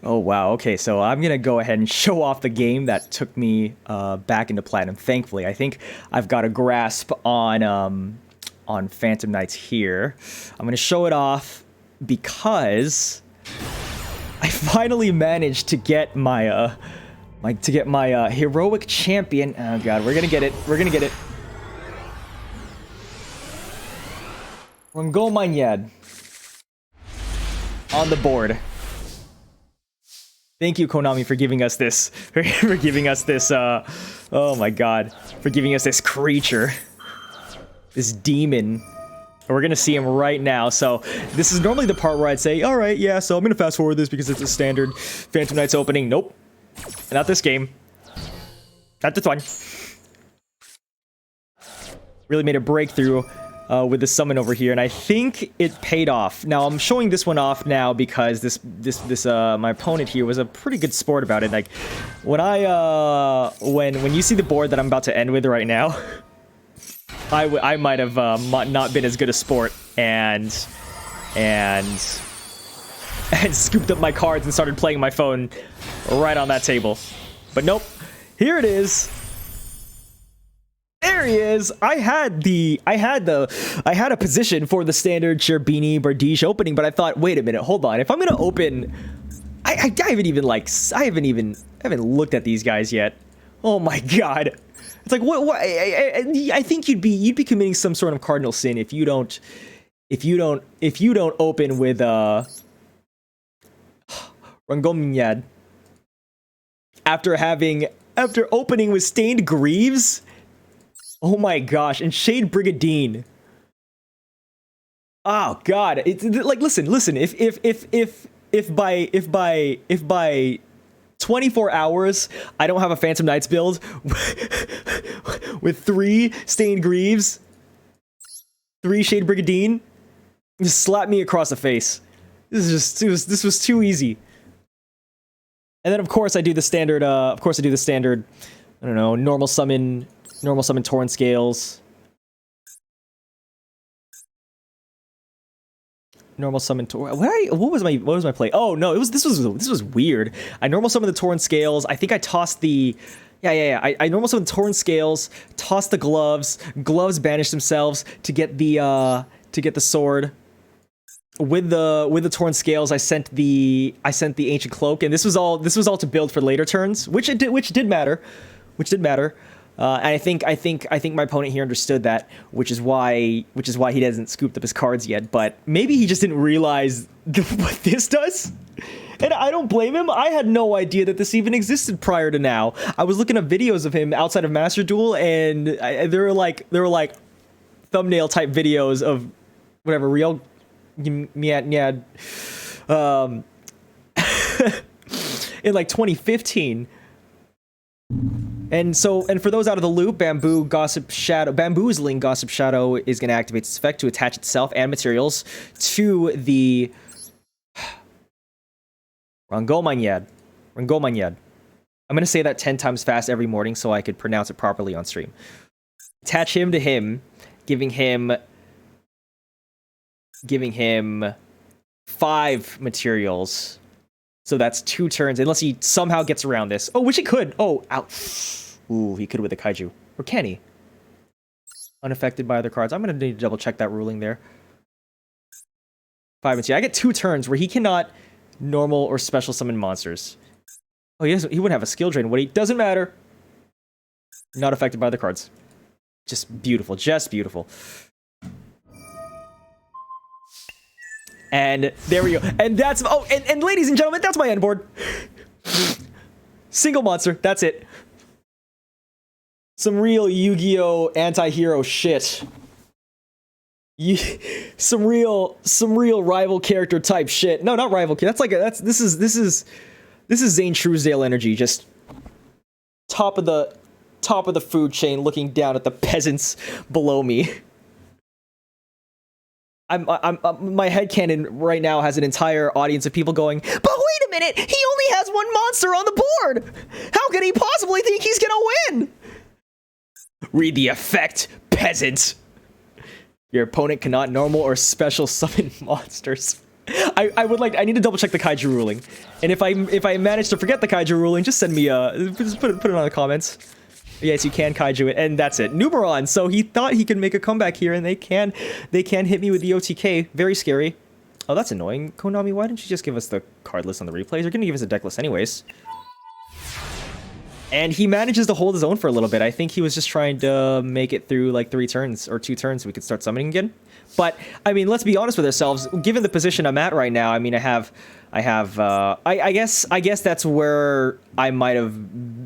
Oh wow. Okay, so I'm gonna go ahead and show off the game that took me back into platinum. Thankfully, I think I've got a grasp on Phantom Knights here. I'm gonna show it off because I finally managed to get my heroic champion. Oh god, we're gonna get it. We're gonna get it. Rangomanyad on the board. Thank you, Konami, for giving us this. For giving us this. Oh my god, for giving us this creature, this demon. We're gonna see him right now. So this is normally the part where I'd say, all right, yeah. So I'm gonna fast forward this because it's a standard Phantom Knights opening. Nope, not this game. Not this one. Really made a breakthrough with the summon over here, and I think it paid off. Now I'm showing this one off now because this my opponent here was a pretty good sport about it. Like when when you see the board that I'm about to end with right now, I might have not been as good a sport and scooped up my cards and started playing my phone right on that table. But nope, here it is. There he is. I had a position for the standard Sherbini Bardiche opening, but I thought, wait a minute, hold on. If I'm gonna open, I haven't even looked at these guys yet. Oh my god. It's like what I think you'd be committing some sort of cardinal sin if you don't open with Rangomanyad after opening with Stained Greaves. Oh my gosh, and Shade Brigadine. Oh god, it's like listen. If by 24 hours I don't have a Phantom Knights build with 3 Stained Greaves, 3 Shade Brigadine, just slap me across the face. This was too easy. And then of course I do the standard. I don't know, normal summon Torrent Scales. Normal summon Torrent. What was my play? Oh no, this was weird. I normal summon the Torrent Scales. I think I tossed the I normal summon Torrent Scales, tossed the gloves. Gloves banished themselves to get the sword. With the Torrent Scales, I sent the Ancient Cloak, and this was all to build for later turns, which did matter. And I think my opponent here understood that, which is why he hasn't scooped up his cards yet. But maybe he just didn't realize what this does. And I don't blame him. I had no idea that this even existed prior to now. I was looking at videos of him outside of Master Duel, and there were like thumbnail type videos of whatever real Nyad in like 2015. And for those out of the loop, Bamboozling Gossip Shadow is going to activate its effect to attach itself and materials to the Rangomanyad. I'm going to say that 10 times fast every morning so I could pronounce it properly on stream. Attach him to him, giving him 5 materials. So that's 2 turns, unless he somehow gets around this. Oh, which he could. Oh, out. Ooh, he could with the Kaiju. Or can he? Unaffected by other cards. I'm going to need to double check that ruling there. 5 materials. I get 2 turns where he cannot normal or special summon monsters. Oh, he wouldn't have a skill drain, would he? Doesn't matter. Not affected by the cards. Just beautiful. Just beautiful. And there we go. And that's... Oh, and ladies and gentlemen, that's my end board. Single monster. That's it. Some real Yu-Gi-Oh! Anti-hero shit. Some real rival character type shit. No, not rival. This is Zane Truesdale energy. Just top of the food chain, looking down at the peasants below me. My headcanon right now has an entire audience of people going, but wait a minute, he only has 1 monster on the board. How can he possibly think he's gonna win? Read the effect, peasant. Your opponent cannot normal or special summon monsters. I need to double check the kaiju ruling, and if I manage to forget the kaiju ruling, just send me just put it on the comments. Yes, you can kaiju it, and that's it. Numeron. So he thought he could make a comeback here, and they can hit me with the OTK. Very scary. Oh, that's annoying. Konami, why didn't you just give us the card list on the replays? You're gonna give us a deck list anyways. And he manages to hold his own for a little bit. I think he was just trying to make it through like 3 turns or 2 turns so we could start summoning again. But I mean, let's be honest with ourselves. Given the position I'm at right now, I mean, I guess that's where I might have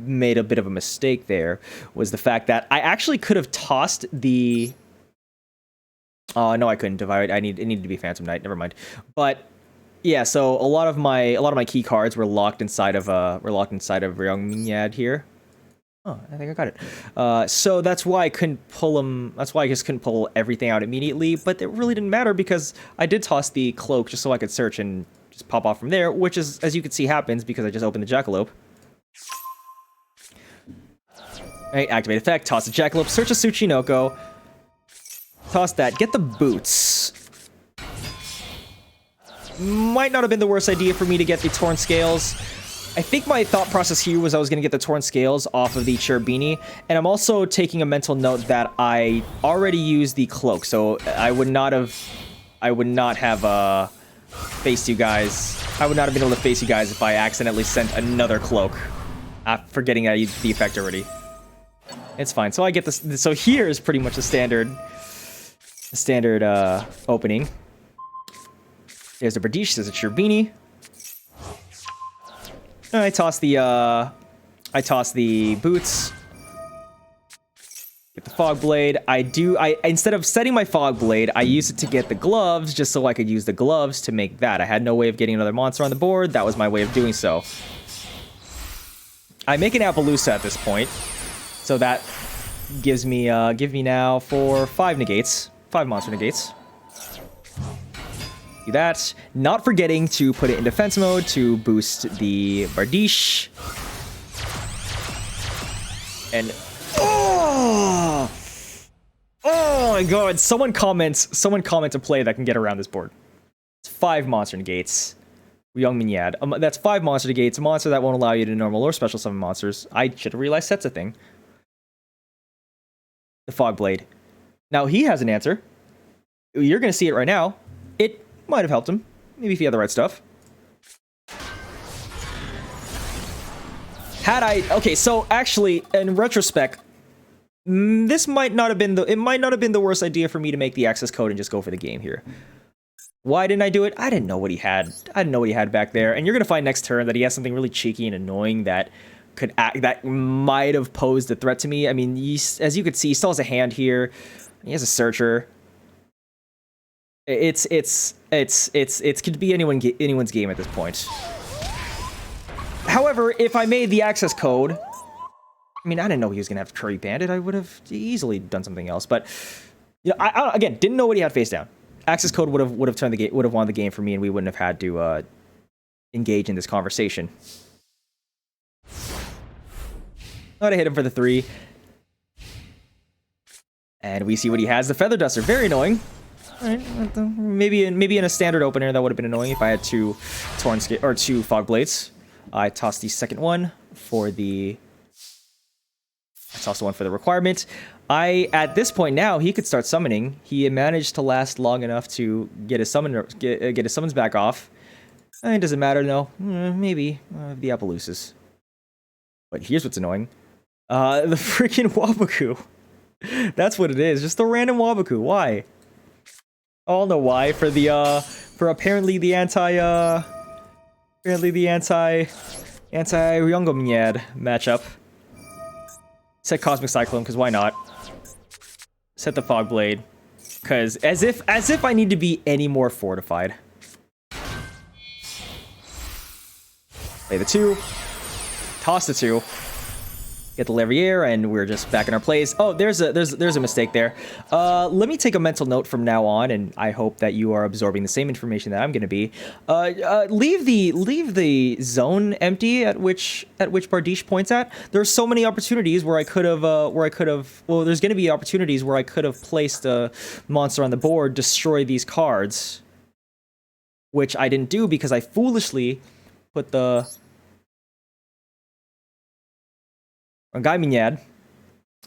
made a bit of a mistake. There was the fact that I actually could have tossed the. No, I couldn't. It needed to be Phantom Knight. Never mind. But yeah, so a lot of my key cards were locked inside of Ryongmyad here. Oh, I think I got it. So that's why I couldn't pull them. That's why I just couldn't pull everything out immediately. But it really didn't matter because I did toss the cloak just so I could search and just pop off from there, which is, as you can see, happens because I just opened the Jackalope. Right, activate effect, toss the Jackalope, search a Tsuchinoko. Toss that. Get the boots. Might not have been the worst idea for me to get the Torn Scales. I think my thought process here was I was going to get the Torn Scales off of the Cherubini. And I'm also taking a mental note that I already used the Cloak. So I would not have faced you guys. I would not have been able to face you guys if I accidentally sent another Cloak. Forgetting I used the effect already. It's fine. So I get this. So here is pretty much the standard opening. There's the Bardiche, there's a Cherubini. And I toss the boots. Get the Fog Blade. Instead of setting my Fog Blade, I used it to get the gloves just so I could use the gloves to make that. I had no way of getting another monster on the board. That was my way of doing so. I make an Appaloosa at this point. So that gives me now for 5 negates. 5 monster negates. Do that. Not forgetting to put it in defense mode to boost the Bardiche. And oh my god! Someone comments a play that can get around this board. It's 5 monster negates. Ryongmyad. That's 5 monster negates. A monster that won't allow you to normal or special summon monsters. I should have realized that's a thing. The Fog Blade. Now he has an answer. You're gonna see it right now. It might have helped him. Maybe if he had the right stuff. Okay, so actually, in retrospect, this might not have been the worst idea for me to make the access code and just go for the game here. Why didn't I do it? I didn't know what he had. I didn't know what he had back there. And you're gonna find next turn that he has something really cheeky and annoying that might have posed a threat to me. I mean, as you could see, he still has a hand here. He has a searcher. It could be anyone's game at this point. However, if I made the access code, I mean, I didn't know he was gonna have Curry Bandit. I would have easily done something else. But you know, I again didn't know what he had face down. Access code would have turned the game, would have won the game for me, and we wouldn't have had to engage in this conversation. Thought I hit him for the 3, and we see what he has. The Feather Duster, very annoying. All right, maybe in a standard opener that would have been annoying if I had 2 Fog Blades. I tossed the second one for the. I tossed the one for the requirement. At this point now, he could start summoning. He managed to last long enough to get his summons back off. It doesn't matter, no. Maybe the Appaloosas. But here's what's annoying: the freaking Waboku. That's what it is. Just a random Waboku. Why? I'll know why. For apparently the anti Ryongmyad matchup. Set Cosmic Cyclone, because why not? Set the Fog Blade, because as if I need to be any more fortified. Play the 2, toss the 2, get the Levier, and we're just back in our place. Oh, there's a mistake there. Let me take a mental note from now on, and I hope that you are absorbing the same information that I'm going to be. Leave the zone empty at which Bardiche points at. There's so many opportunities where I could have. Well, there's going to be opportunities where I could have placed a monster on the board, destroy these cards. which I didn't do because I foolishly put the Guy Mignad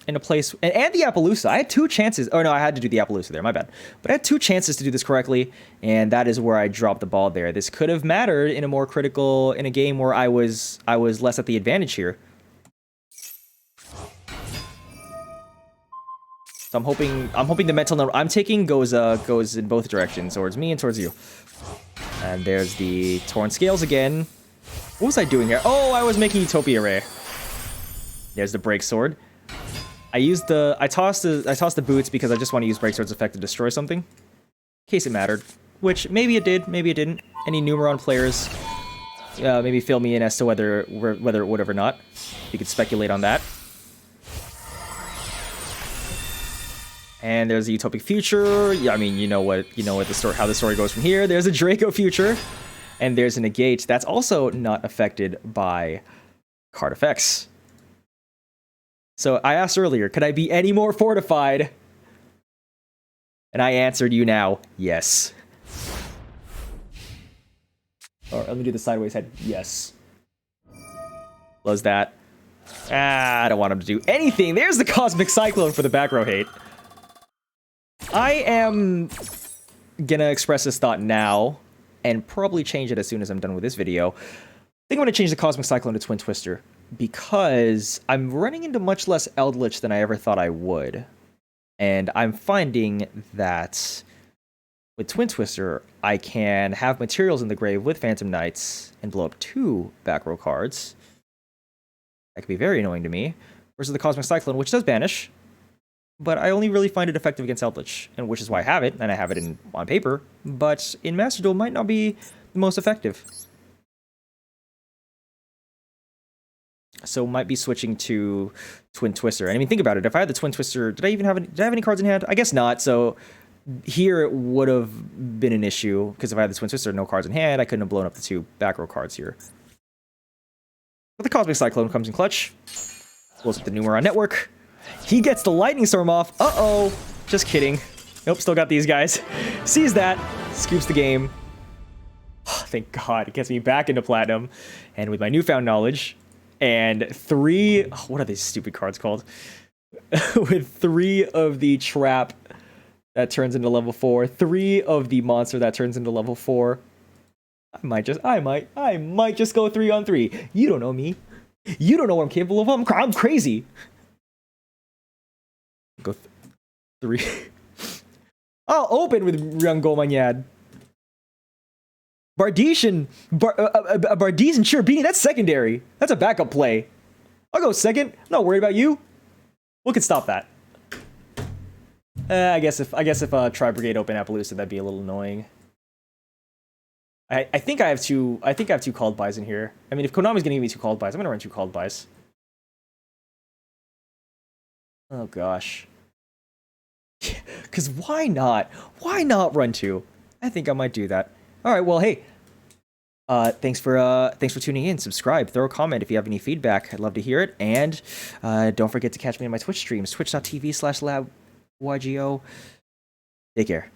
in a place, and the Appaloosa. I had 2 chances. Oh no, I had to do the Appaloosa there, my bad. But I had 2 chances to do this correctly, and that is where I dropped the ball there. This could have mattered in a more critical, in a game where I was less at the advantage here. So I'm hoping the mental note I'm taking goes in both directions, towards me and towards you. And there's the Torn Scales again. What was I doing here? Oh, I was making Utopia Ray. There's the Break Sword. I tossed the boots because I just want to use Break Sword's effect to destroy something, in case it mattered. Which maybe it did, maybe it didn't. Any Numeron players maybe fill me in as to whether it would have or not. You could speculate on that. And there's a Utopic Future. Yeah, I mean, you know what the story, how the story goes from here. There's a Draco Future, and there's a Negate that's also not affected by card effects. So I asked earlier, could I be any more fortified? And I answered you now, yes. Or let me do the sideways head. Yes. Close that. I don't want him to do anything. There's the Cosmic Cyclone for the back row hate. I am gonna express this thought now, and probably change it as soon as I'm done with this video. I think I'm gonna change the Cosmic Cyclone to Twin Twister, because I'm running into much less Eldritch than I ever thought I would. And I'm finding that with Twin Twister, I can have materials in the grave with Phantom Knights and blow up 2 back row cards. That could be very annoying to me. Versus the Cosmic Cyclone, which does banish, but I only really find it effective against Eldritch, and which is why I have it, and I have it on paper, but in Master Duel might not be the most effective. So might be switching to Twin Twister. And I mean, think about it. If I had the Twin Twister, did I have any cards in hand? I guess not. So here it would have been an issue, because if I had the Twin Twister, no cards in hand, I couldn't have blown up the 2 back row cards here. But the Cosmic Cyclone comes in clutch. Blows up the Numeron network. He gets the Lightning Storm off. Uh-oh. Just kidding. Nope, still got these guys. Sees that. Scoops the game. Oh, thank God. It gets me back into Platinum. And with my newfound knowledge, and 3... Oh, what are these stupid cards called? With 3 of the Trap that turns into level 4, 3 of the Monster that turns into level 4. I might just go 3 on 3. You don't know me. You don't know what I'm capable of. I'm crazy. Go 3. I'll open with Ryungo Manyad. Bardesian Cherubini, that's secondary. That's a backup play. I'll go second. I'm not worried about you. What could stop that? I guess if Tri-Brigade open Appaloosa, that'd be a little annoying. I think I have 2 called buys in here. I mean, if Konami's gonna give me 2 called buys, I'm gonna run 2 called buys. Oh gosh. Because why not? Why not run 2? I think I might do that. All right, well, hey, thanks for tuning in. Subscribe, throw a comment if you have any feedback. I'd love to hear it. And don't forget to catch me on my Twitch streams, twitch.tv/labYGO. Take care.